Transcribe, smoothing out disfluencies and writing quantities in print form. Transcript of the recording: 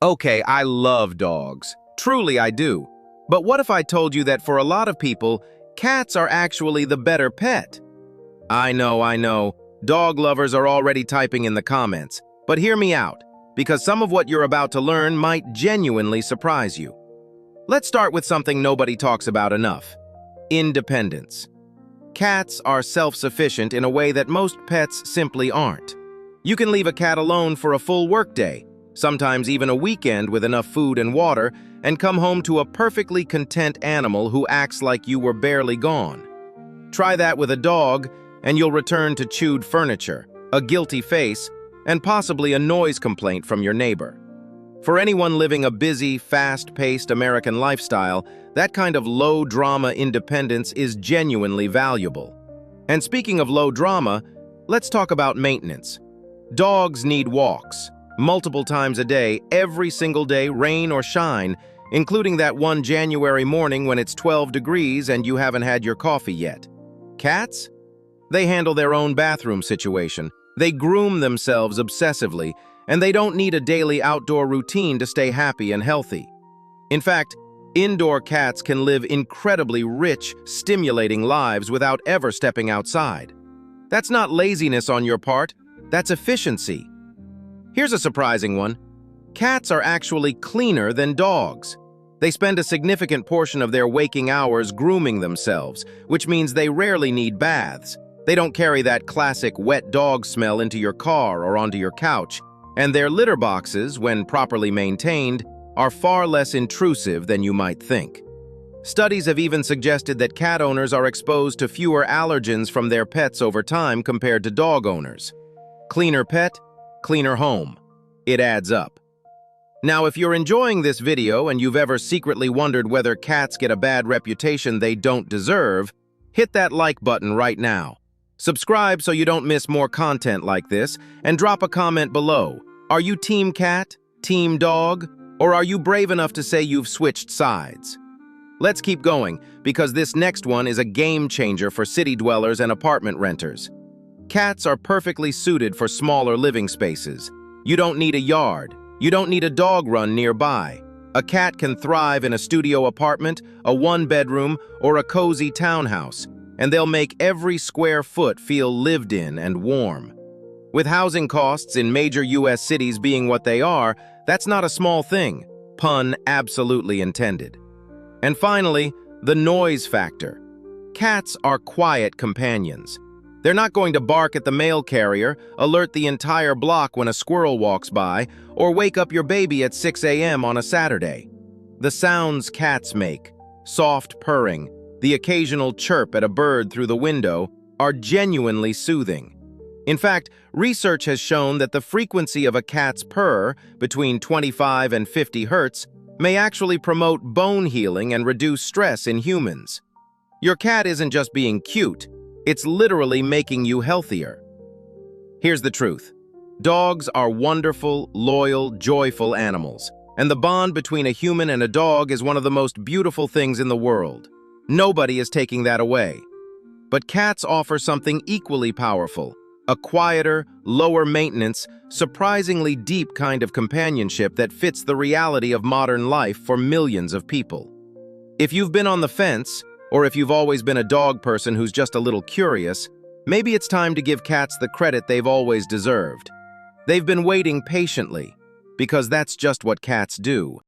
Okay, I love dogs. Truly, I do. But what if I told you that for a lot of people, cats are actually the better pet? I know. Dog lovers are already typing in the comments. But hear me out, because some of what you're about to learn might genuinely surprise you. Let's start with something nobody talks about enough: independence. Cats are self-sufficient in a way that most pets simply aren't. You can leave a cat alone for a full workday, sometimes even a weekend with enough food and water, and come home to a perfectly content animal who acts like you were barely gone. Try that with a dog, and you'll return to chewed furniture, a guilty face, and possibly a noise complaint from your neighbor. For anyone living a busy, fast-paced American lifestyle, that kind of low-drama independence is genuinely valuable. And speaking of low drama, let's talk about maintenance. Dogs need walks, multiple times a day, every single day, rain or shine, including that one January morning when it's 12 degrees and you haven't had your coffee yet. Cats? They handle their own bathroom situation. They groom themselves obsessively, and they don't need a daily outdoor routine to stay happy and healthy. In fact, indoor cats can live incredibly rich, stimulating lives without ever stepping outside. That's not laziness on your part, that's efficiency. Here's a surprising one. Cats are actually cleaner than dogs. They spend a significant portion of their waking hours grooming themselves, which means they rarely need baths. They don't carry that classic wet dog smell into your car or onto your couch, and their litter boxes, when properly maintained, are far less intrusive than you might think. Studies have even suggested that cat owners are exposed to fewer allergens from their pets over time compared to dog owners. Cleaner pet, cleaner home. It adds up. Now, if you're enjoying this video and you've ever secretly wondered whether cats get a bad reputation they don't deserve, hit that like button right now. Subscribe so you don't miss more content like this, and drop a comment below. Are you team cat, team dog, or are you brave enough to say you've switched sides? Let's keep going, because this next one is a game changer for city dwellers and apartment renters. Cats are perfectly suited for smaller living spaces. You don't need a yard. You don't need a dog run nearby. A cat can thrive in a studio apartment, a one-bedroom, or a cozy townhouse, and they'll make every square foot feel lived in and warm. With housing costs in major U.S. cities being what they are, that's not a small thing, pun absolutely intended. And finally, the noise factor. Cats are quiet companions. They're not going to bark at the mail carrier, alert the entire block when a squirrel walks by, or wake up your baby at 6 a.m. on a Saturday. The sounds cats make, soft purring, the occasional chirp at a bird through the window, are genuinely soothing. In fact, research has shown that the frequency of a cat's purr, between 25 and 50 hertz, may actually promote bone healing and reduce stress in humans. Your cat isn't just being cute, it's literally making you healthier. Here's the truth. Dogs are wonderful, loyal, joyful animals, and the bond between a human and a dog is one of the most beautiful things in the world. Nobody is taking that away. But cats offer something equally powerful, a quieter, lower maintenance, surprisingly deep kind of companionship that fits the reality of modern life for millions of people. If you've been on the fence, or if you've always been a dog person who's just a little curious, maybe it's time to give cats the credit they've always deserved. They've been waiting patiently, because that's just what cats do.